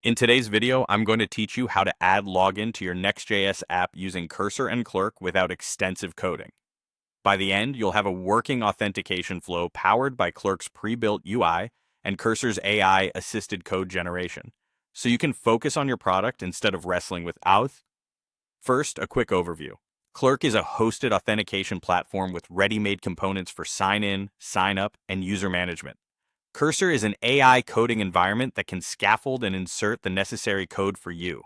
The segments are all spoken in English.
In today's video, I'm going to teach you how to add login to your Next.js app using Cursor and Clerk without extensive coding. By the end, you'll have a working authentication flow powered by Clerk's pre-built UI and Cursor's AI-assisted code generation, so you can focus on your product instead of wrestling with auth. First, a quick overview. Clerk is a hosted authentication platform with ready-made components for sign-in, sign-up, and user management. Cursor is an AI coding environment that can scaffold and insert the necessary code for you.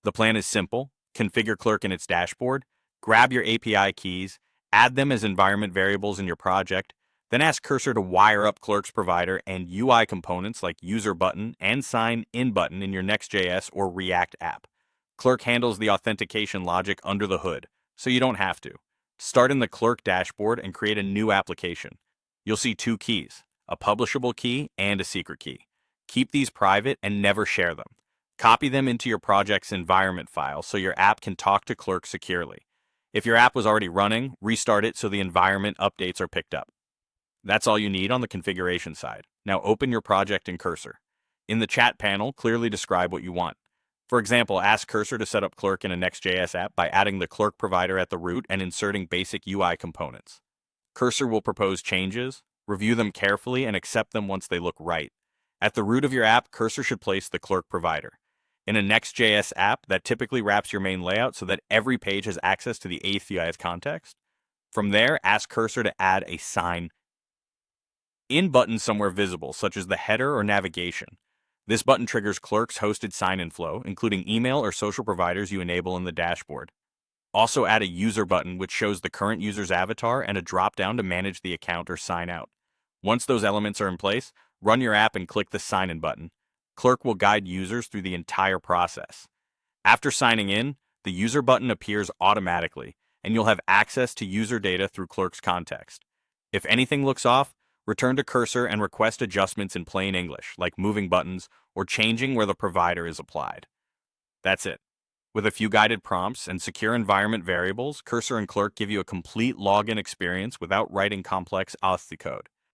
The plan is simple. Configure Clerk in its dashboard, grab your API keys, add them as environment variables in your project, then ask Cursor to wire up Clerk's provider and UI components like user button and sign in button in your Next.js or React app. Clerk handles the authentication logic under the hood, so you don't have to. Start in the Clerk dashboard and create a new application. You'll see two keys, a publishable key and a secret key. Keep these private and never share them. Copy them into your project's environment file so your app can talk to Clerk securely. If your app was already running, restart it so the environment updates are picked up. That's all you need on the configuration side. Now open your project in Cursor. In the chat panel, clearly describe what you want. For example, ask Cursor to set up Clerk in a Next.js app by adding the Clerk provider at the root and inserting basic UI components. Cursor will propose changes, review them carefully, and accept them once they look right. At the root of your app, Cursor should place the Clerk provider. In a Next.js app, that typically wraps your main layout so that every page has access to the API's context. From there, ask Cursor to add a sign in button somewhere visible, such as the header or navigation. This button triggers Clerk's hosted sign-in flow, including email or social providers you enable in the dashboard. Also add a user button which shows the current user's avatar and a drop-down to manage the account or sign out. Once those elements are in place, run your app and click the sign-in button. Clerk will guide users through the entire process. After signing in, the user button appears automatically, and you'll have access to user data through Clerk's context. If anything looks off, return to Cursor and request adjustments in plain English, like moving buttons or changing where the provider is applied. That's it. With a few guided prompts and secure environment variables, Cursor and Clerk give you a complete login experience without writing complex auth code.